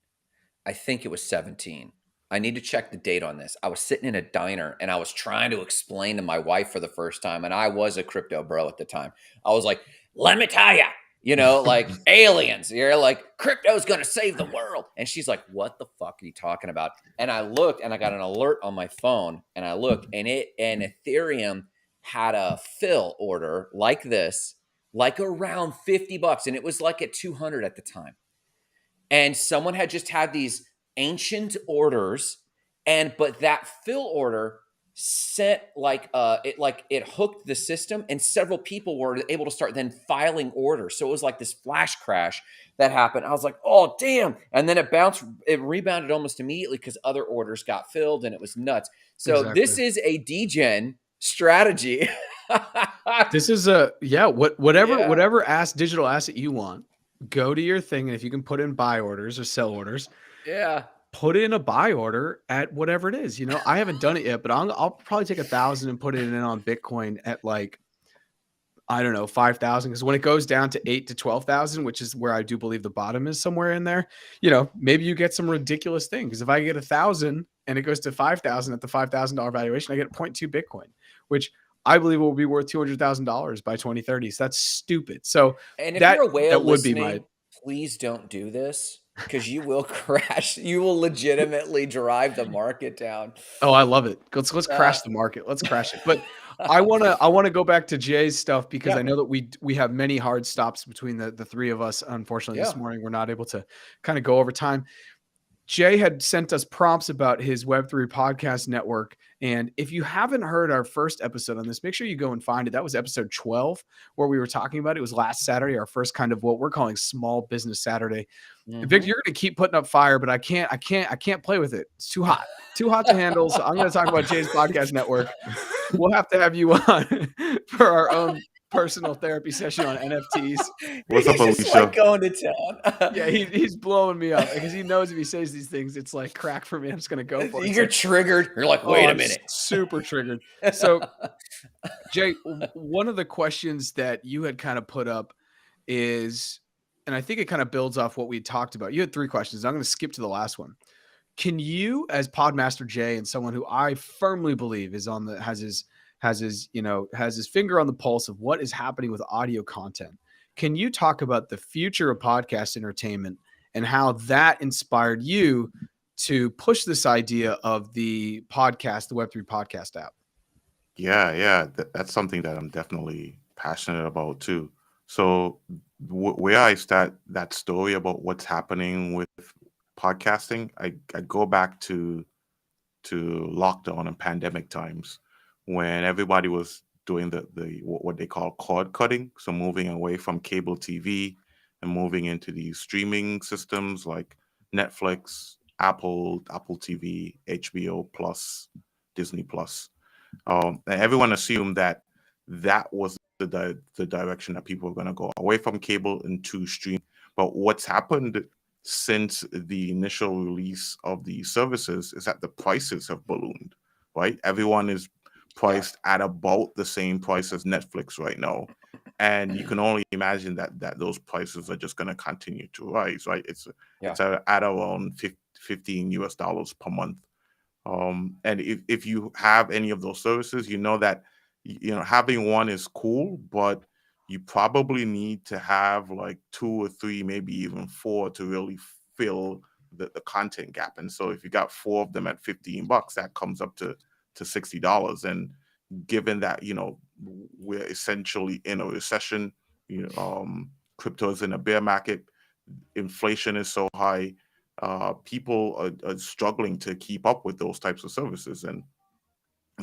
I think it was 17. I need to check the date on this. I was sitting in a diner and I was trying to explain to my wife for the first time. And I was a crypto bro at the time. I was like, let me tell you, like aliens, you're like, crypto's going to save the world. And she's like, what the fuck are you talking about? And I looked and I got an alert on my phone and I looked and Ethereum had a fill order like this, like around $50. And it was like at 200 at the time. And someone had just had these ancient orders, but that fill order sent it hooked the system, and several people were able to start then filing orders. So it was like this flash crash that happened. I was like, oh damn! And then it rebounded almost immediately because other orders got filled, and it was nuts. So This is a degen strategy. This is whatever digital asset you want. Go to your thing, and if you can put in buy orders or sell orders, put in a buy order at whatever it is. I haven't done it yet, but I'll probably take 1,000 and put it in on Bitcoin at like, I don't know, 5,000. Because when it goes down to 8 to 12,000, which is where I do believe the bottom is somewhere in there, maybe you get some ridiculous thing. Because if I get 1,000 and it goes to 5,000 at the $5,000 valuation, I get 0.2 Bitcoin, which I believe will be worth $200,000 by 2030. So that's stupid. So and if you're a whale listening, please don't do this because you will crash. You will legitimately drive the market down. Oh, I love it. Let's crash the market. Let's crash it. But I want to go back to Jay's stuff because I know that we have many hard stops between the three of us. Unfortunately, this morning we're not able to kind of go over time. Jay had sent us prompts about his Web3 podcast network. And if you haven't heard our first episode on this, make sure you go and find it. That was episode 12 where we were talking about it. It was last Saturday, our first kind of what we're calling Small Business Saturday. Mm-hmm. Victor, you're going to keep putting up fire, but I can't play with it. It's too hot to handle. So I'm going to talk about Jay's podcast network. We'll have to have you on for our own personal therapy session on NFTs. What's up, Alicia? Just like going to town. Yeah, he's blowing me up because he knows if he says these things, it's like crack for me. I'm just gonna go for it. You're triggered. You're like, wait a minute. Super triggered. So, Jay, one of the questions that you had kind of put up is, and I think it kind of builds off what we talked about. You had 3 questions. I'm going to skip to the last one. Can you, as Podmaster Jay and someone who I firmly believe is has his finger on the pulse of what is happening with audio content, can you talk about the future of podcast entertainment and how that inspired you to push this idea of the podcast, the Web3 podcast app? Yeah. That's something that I'm definitely passionate about too. So where I start that story about what's happening with podcasting, I go back to lockdown and pandemic times when everybody was doing the what they call cord cutting, so moving away from cable TV and moving into these streaming systems like Netflix, Apple TV, HBO Plus, Disney Plus. And everyone assumed that that was the direction that people were going to go away from cable into stream. But what's happened since the initial release of the services is that the prices have ballooned, right? Everyone is priced at about the same price as Netflix right now. And you can only imagine that those prices are just going to continue to rise, right? It's at around $15 per month. And if you have any of those services, you know that having one is cool, but you probably need to have like 2 or 3, maybe even 4 to really fill the content gap. And so if you got 4 of them at $15, that comes up to $60. And given that we're essentially in a recession, crypto is in a bear market, inflation is so high, people are struggling to keep up with those types of services, and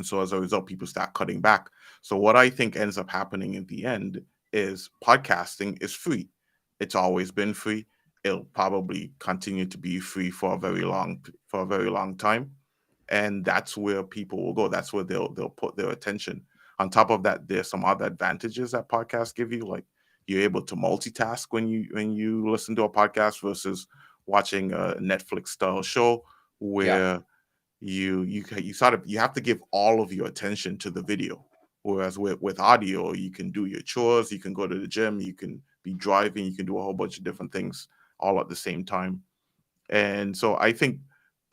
so as a result, people start cutting back. So what I think ends up happening in the end is podcasting is free. It's always been free. It'll probably continue to be free for a very long time, and that's where people will go. That's where they'll put their attention. On top of that, there's some other advantages that podcasts give you, like you're able to multitask when you listen to a podcast versus watching a Netflix style show where you have to give all of your attention to the video. Whereas with audio, you can do your chores, you can go to the gym, you can be driving, you can do a whole bunch of different things all at the same time. And so I think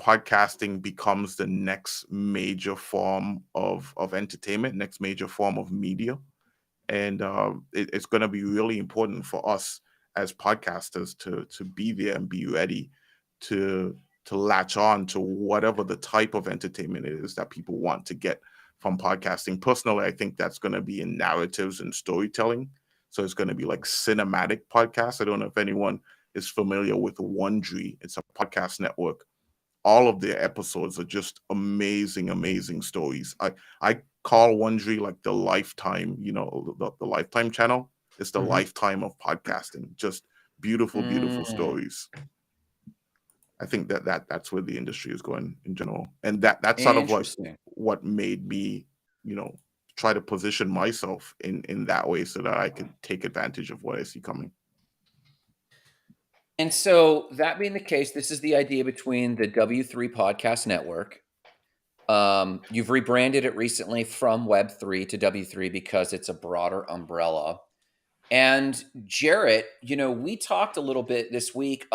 podcasting becomes the next major form of entertainment, next major form of media. And it's going to be really important for us as podcasters to be there and be ready to latch on to whatever the type of entertainment is that people want to get from podcasting. Personally, I think that's going to be in narratives and storytelling. So it's going to be like cinematic podcasts. I don't know if anyone is familiar with Wondery. It's a podcast network. All of their episodes are just amazing stories. I call Wondery like the Lifetime, the Lifetime channel. It's the Lifetime of podcasting. Just beautiful stories. I think that's where the industry is going in general, and that's sort of like what made me, try to position myself in that way so that I could take advantage of what I see coming. And so that being the case, this is the idea between the W3 Podcast Network. You've rebranded it recently from Web3 to W3 because it's a broader umbrella. And Jarrett, we talked a little bit this week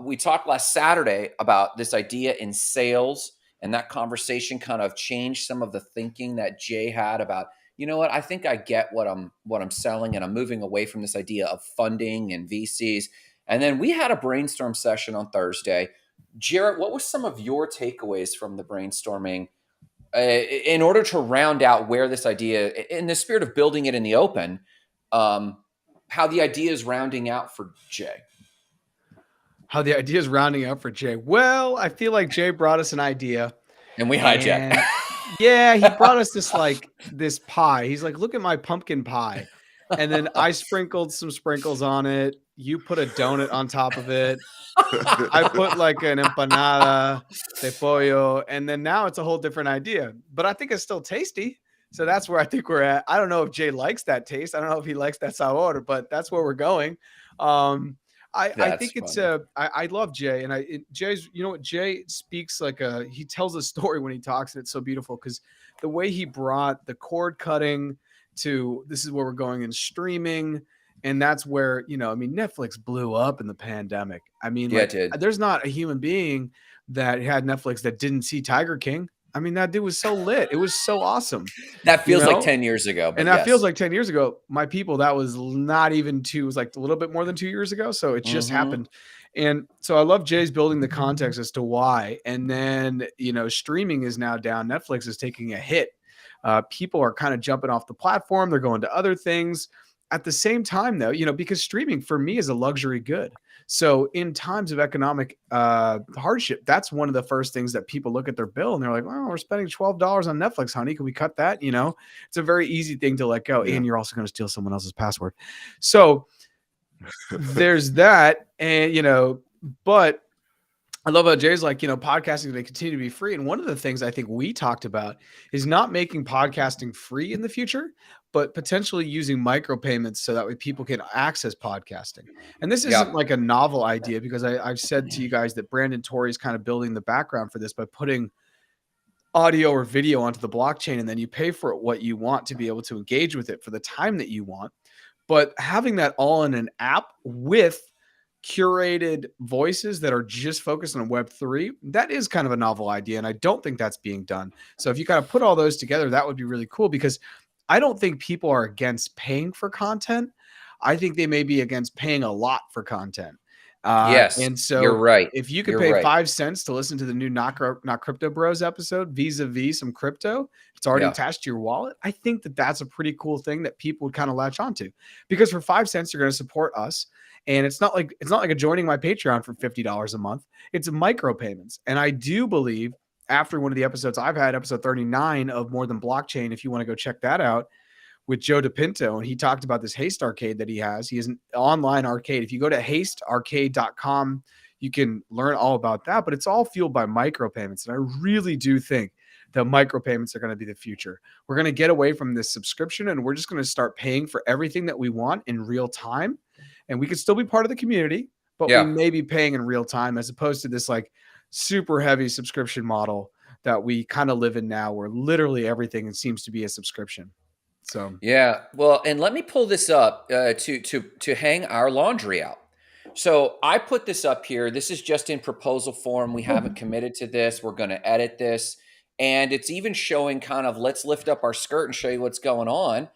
we talked last Saturday about this idea in sales, and that conversation kind of changed some of the thinking that Jay had about, what, I think I get what I'm selling, and I'm moving away from this idea of funding and VCs. And then we had a brainstorm session on Thursday. Jarrett, what were some of your takeaways from the brainstorming in order to round out where this idea, in the spirit of building it in the open, how the idea is rounding out for Jay? How the idea is rounding out for Jay? Well, I feel like Jay brought us an idea. And we hijacked. Yeah, he brought us this pie. He's like, look at my pumpkin pie. And then I sprinkled some sprinkles on it. You put a donut on top of it. I put like an empanada de pollo. And then now it's a whole different idea. But I think it's still tasty. So that's where I think we're at. I don't know if Jay likes that taste. I don't know if he likes that sabor, but that's where we're going. I think it's I love Jay, and Jay's, what Jay speaks like he tells a story when he talks, and it's so beautiful because the way he brought the cord cutting to this is where we're going in streaming. And that's where, Netflix blew up in the pandemic. I mean, there's not a human being that had Netflix that didn't see Tiger King. I mean, that dude was so lit. It was so awesome. That feels like 10 years ago. And that feels like 10 years ago. My people, that was not even it was like a little bit more than 2 years ago. So it just happened. And so I love Jay's building the context as to why. And then, streaming is now down. Netflix is taking a hit. People are kind of jumping off the platform. They're going to other things. At the same time, though, because streaming for me is a luxury good. So in times of economic hardship, that's one of the first things that people look at their bill and they're like, well, we're spending $12 on Netflix, honey. Can we cut that? It's a very easy thing to let go. Yeah. And you're also going to steal someone else's password. So there's that. And, but I love how Jay's like, podcasting is going to continue to be free. And one of the things I think we talked about is not making podcasting free in the future, but potentially using micropayments so that way people can access podcasting. And this isn't like a novel idea, because I've said to you guys that Brandon Torrey is kind of building the background for this by putting audio or video onto the blockchain, and then you pay for it what you want to be able to engage with it for the time that you want. But having that all in an app with curated voices that are just focused on Web3, that is kind of a novel idea. And I don't think that's being done. So if you kind of put all those together, that would be really cool, because I don't think people are against paying for content. I think they may be against paying a lot for content. Yes, and so you're right. If you could pay 5 cents to listen to the new Not Crypto Bros episode, vis-a-vis some crypto, it's already attached to your wallet. I think that that's a pretty cool thing that people would kind of latch onto, because for 5 cents, you're going to support us. And it's not like a joining my Patreon for $50 a month. It's micropayments. And I do believe, after one of the episodes I've had, episode 39 of More Than Blockchain, if you want to go check that out, with Joe DePinto, and he talked about this Haste arcade that he has. He has an online arcade. If you go to hastearcade.com, you can learn all about that, but it's all fueled by micropayments. And I really do think that micropayments are going to be the future. We're going to get away from this subscription, and we're just going to start paying for everything that we want in real time. And we could still be part of the community, but we may be paying in real time, as opposed to this like super heavy subscription model that we kind of live in now, where literally everything seems to be a subscription. So yeah, well, and let me pull this up to hang our laundry out. So I put this up here. This is just in proposal form. We haven't committed to this. We're going to edit this, and it's even showing kind of, let's lift up our skirt and show you what's going on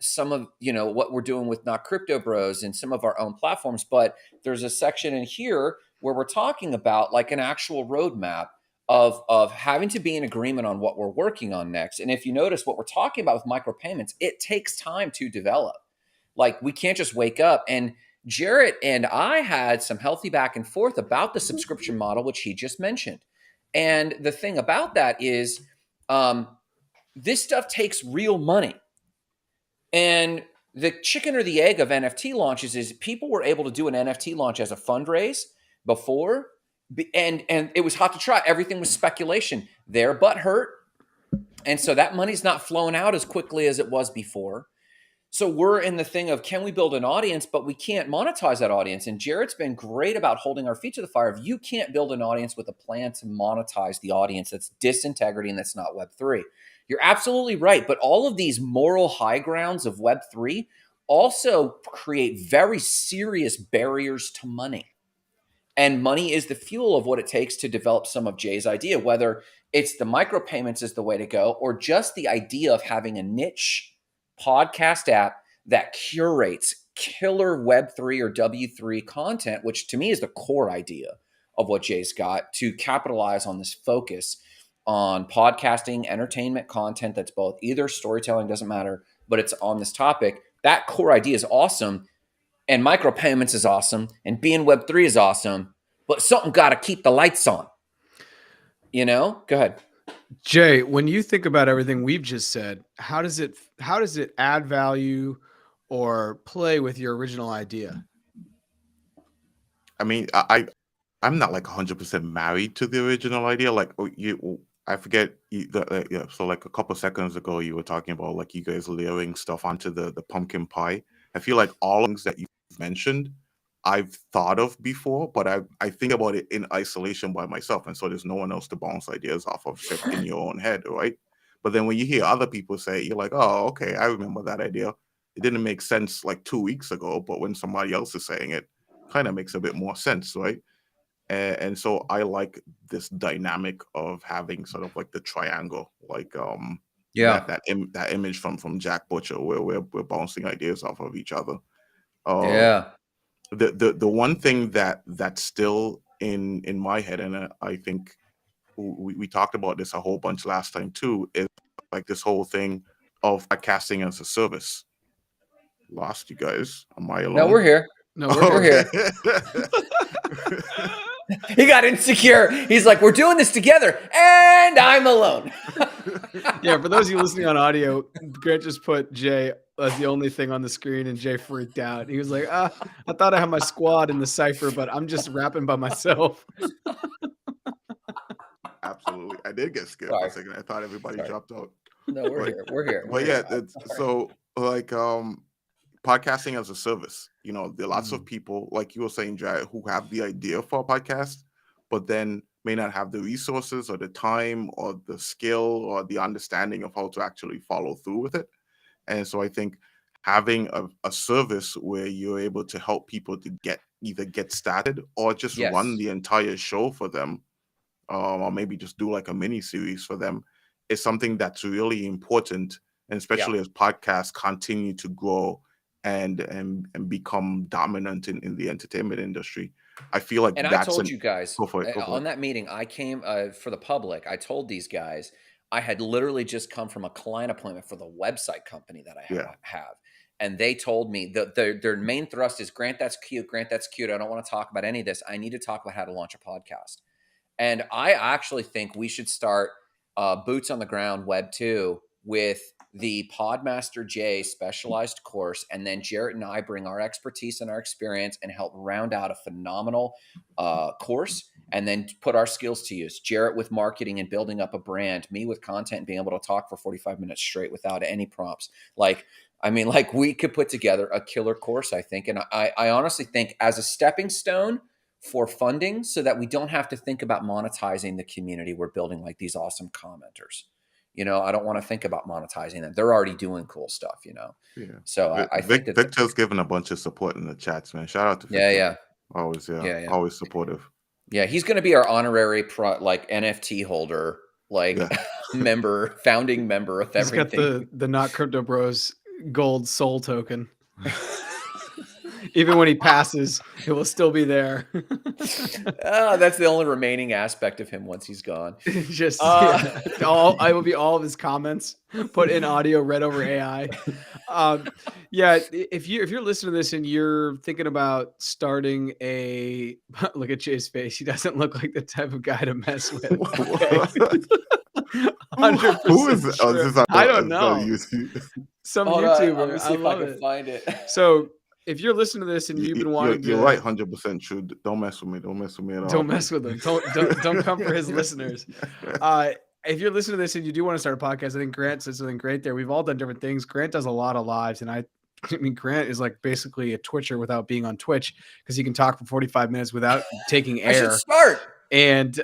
some of what we're doing with Not Crypto Bros and some of our own platforms. But there's a section in here where we're talking about like an actual roadmap of having to be in agreement on what we're working on next. And if you notice what we're talking about with micropayments, it takes time to develop. Like, we can't just wake up. And Jarrett and I had some healthy back and forth about the subscription model, which he just mentioned. And the thing about that is this stuff takes real money. And the chicken or the egg of NFT launches is people were able to do an NFT launch as a fundraise before, and it was hot to try. Everything was speculation. Their butt hurt. And so that money's not flowing out as quickly as it was before. So we're in the thing of, can we build an audience, but we can't monetize that audience? And Jarrett's been great about holding our feet to the fire. If you can't build an audience with a plan to monetize the audience, that's disintegrity and that's not Web3. You're absolutely right. But all of these moral high grounds of Web3 also create very serious barriers to money. And money is the fuel of what it takes to develop some of Jay's idea, whether it's the micropayments is the way to go, or just the idea of having a niche podcast app that curates killer Web3 or W3 content, which to me is the core idea of what Jay's got, to capitalize on this focus on podcasting, entertainment content that's both either storytelling, doesn't matter, but it's on this topic. That core idea is awesome. And micropayments is awesome, and being Web3 is awesome, but something got to keep the lights on. Go ahead. Jay, when you think about everything we've just said, how does it add value or play with your original idea? I mean, I'm not like 100% married to the original idea. Like, I forget. So like a couple of seconds ago, you were talking about like you guys layering stuff onto the pumpkin pie. I feel like all things that you've mentioned, I've thought of before, but I think about it in isolation by myself, and so there's no one else to bounce ideas off of except in your own head, right? But then when you hear other people say it, you're like, oh, okay, I remember that idea. It didn't make sense like 2 weeks ago, but when somebody else is saying it, kind of makes a bit more sense, right? And so I like this dynamic of having sort of like the triangle, like that image from Jack Butcher, where we're bouncing ideas off of each other. The one thing that's still in my head, and I think we talked about this a whole bunch last time too, is like this whole thing of podcasting as a service. Lost you guys? Am I alone? No, we're here. No, we're here. He got insecure. He's like, we're doing this together, and I'm alone. Yeah, for those of you listening on audio, Grant just put Jay as the only thing on the screen, and Jay freaked out. He was like, I thought I had my squad in the cipher, but I'm just rapping by myself. Absolutely. I did get scared for a second. I thought everybody dropped out. No, we're here. We're here. But so like podcasting as a service, there are lots of people, like you were saying, Jarrett, who have the idea for a podcast, but then may not have the resources or the time or the skill or the understanding of how to actually follow through with it. And so I think having a service where you're able to help people to either get started or just run the entire show for them, or maybe just do like a mini series for them, is something that's really important. And especially as podcasts continue to grow and become dominant in the entertainment industry, I feel like I told you guys go for it. On that meeting, I came for the public. I told these guys I had literally just come from a client appointment for the website company that I have. And they told me that their main thrust is, Grant, that's cute. Grant, that's cute. I don't want to talk about any of this. I need to talk about how to launch a podcast. And I actually think we should start boots on the ground Web 2 with the Podmaster J specialized course. And then Jarrett and I bring our expertise and our experience and help round out a phenomenal course, and then put our skills to use. Jarrett with marketing and building up a brand, me with content and being able to talk for 45 minutes straight without any prompts. We could put together a killer course, I think. And I honestly think as a stepping stone for funding, so that we don't have to think about monetizing the community we're building, like these awesome commenters. I don't want to think about monetizing them. They're already doing cool stuff, Yeah. So I think that Victor's given a bunch of support in the chats, man. Shout out to Victor. Yeah. Always, always supportive. Yeah, he's going to be our honorary NFT holder, member, founding member of everything. He's got the Not Crypto Bros gold soul token. Even when he passes, it will still be there. That's the only remaining aspect of him once he's gone. I will be all of his comments put in audio, read over AI. If you're listening to this and you're thinking about starting look at Jay's face. He doesn't look like the type of guy to mess with. Okay. 100% Who is this? I don't know. Some YouTuber. Let me see if I can find it. So if you're listening to this and you've been wanting you're right, 100% true. Don't mess with me. Don't mess with me at all. Don't mess with him. Don't come for his listeners. If you're listening to this and you do want to start a podcast, I think Grant said something great there. We've all done different things. Grant does a lot of lives, and I mean, Grant is like basically a Twitcher without being on Twitch, because he can talk for 45 minutes without taking air. I should start. And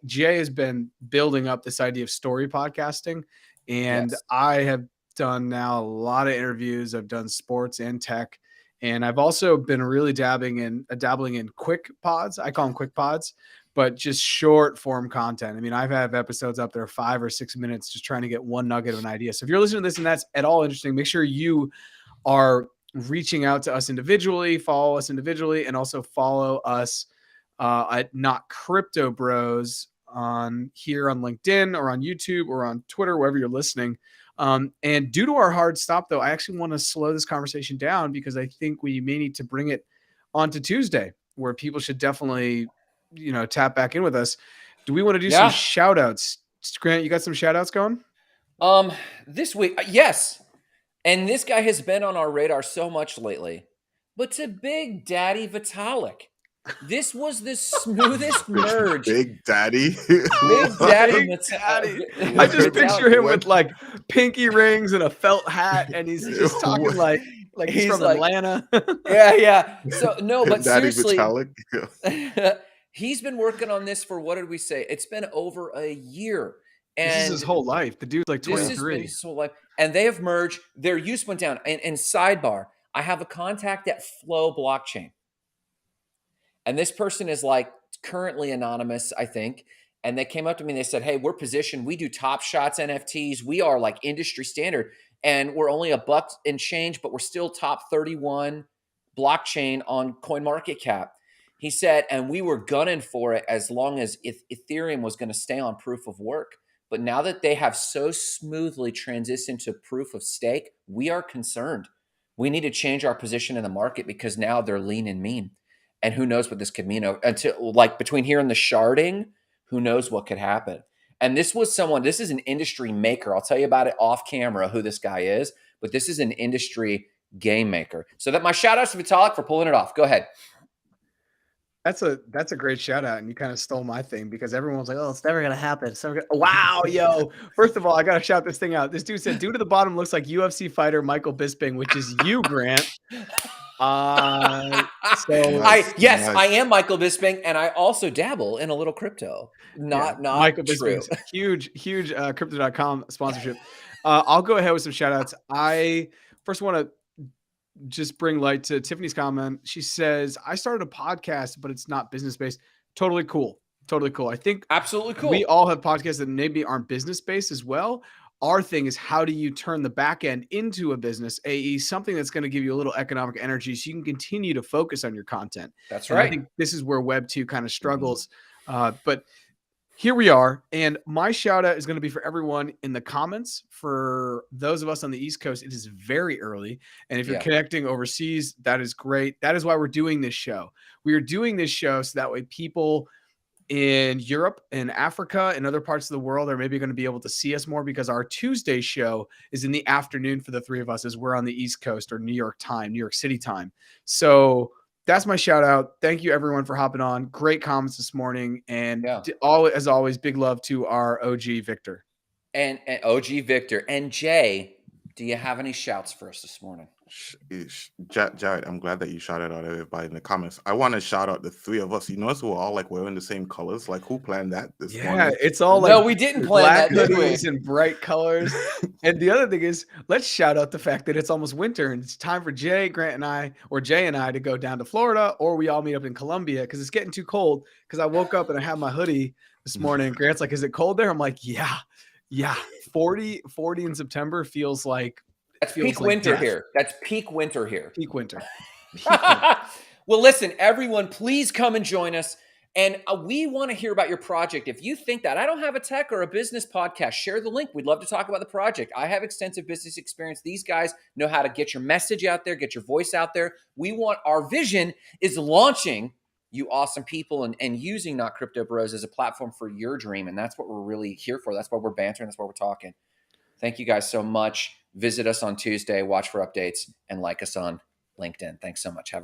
Jay has been building up this idea of story podcasting, and I have done now a lot of interviews. I've done sports and tech. And I've also been really dabbling in quick pods. I call them quick pods, but just short form content. I mean, I've had episodes up there 5 or 6 minutes, just trying to get one nugget of an idea. So if you're listening to this and that's at all interesting, make sure you are reaching out to us individually, follow us individually, and also follow us at Not Crypto Bros on LinkedIn or on YouTube or on Twitter, wherever you're listening. And due to our hard stop, though, I actually want to slow this conversation down, because I think we may need to bring it onto Tuesday, where people should definitely, tap back in with us. Do we want to do some shout outs? Grant, you got some shout outs going? This week, yes. And this guy has been on our radar so much lately, but to Big Daddy Vitalik. This was the smoothest merge. Big Daddy. Big Daddy. I just picture him with like pinky rings and a felt hat, and he's just talking like he's from Atlanta. Yeah. So no, but Daddy seriously, Vitalik. He's been working on this for, what did we say? It's been over a year. And this is his whole life. The dude's like 23. His whole life. And they have merged. Their use went down. And sidebar, I have a contact at Flow Blockchain. And this person is currently anonymous, I think. And they came up to me and they said, hey, we're positioned. We do Top Shots NFTs. We are industry standard. And we're only $1 and change, but we're still top 31 blockchain on CoinMarketCap. He said, and we were gunning for it as long as Ethereum was going to stay on proof of work. But now that they have so smoothly transitioned to proof of stake, we are concerned. We need to change our position in the market, because now they're lean and mean. And who knows what this could mean until, like, between here and the sharding, who knows what could happen. And this is an industry maker. I'll tell you about it off camera, who this guy is, but this is an industry game maker. So that my shout outs to Vitalik for pulling it off. Go ahead. That's a great shout out, and you kind of stole my thing because everyone's like, "Oh, it's never gonna happen." Wow, yo! First of all, I gotta shout this thing out. This dude said, "Dude to the bottom looks like UFC fighter Michael Bisping," which is you, Grant. I am Michael Bisping, and I also dabble in a little crypto. Not Michael true. Bisping's huge crypto.com sponsorship. I'll go ahead with some shout outs. I first want to just bring light to Tiffany's comment. She says, I started a podcast, but it's not business based. Totally cool. I think absolutely cool. We all have podcasts that maybe aren't business based as well. Our thing is, how do you turn the back end into a business, something that's going to give you a little economic energy so you can continue to focus on your content. That's right. And I think this is where Web 2 kind of struggles. But here we are. And my shout out is going to be for everyone in the comments. For those of us on the East Coast, it is very early. And if you're connecting overseas, that is great. That is why we're doing this show. We are doing this show so that way people in Europe and Africa and other parts of the world are maybe going to be able to see us more, because our Tuesday show is in the afternoon for the three of us as we're on the East Coast, or New York City time. So that's my shout out. Thank you everyone for hopping on. Great comments this morning. And as always, big love to our OG Victor. And OG Victor. And Jay, do you have any shouts for us this morning? Jarrett, I'm glad that you shouted out everybody in the comments. I want to shout out the three of us. You notice we're all like wearing the same colors. Like, who planned that this morning? Yeah, it's all like, no, we didn't plan black that, hoodies and bright colors. And the other thing is, let's shout out the fact that it's almost winter and it's time for Jay and I to go down to Florida, or we all meet up in Columbia because it's getting too cold. Because I woke up and I had my hoodie this morning. Grant's like, "Is it cold there?" I'm like, "Yeah." 40 in September feels like peak winter here. That's peak winter here. Peak winter. Well, listen, everyone, please come and join us. And we want to hear about your project. If you think that I don't have a tech or a business podcast, share the link. We'd love to talk about the project. I have extensive business experience. These guys know how to get your message out there, get your voice out there. Our vision is launching you awesome people and using Not Crypto Bros as a platform for your dream. And that's what we're really here for. That's why we're bantering. That's why we're talking. Thank you guys so much. Visit us on Tuesday, watch for updates, and like us on LinkedIn. Thanks so much. Have a great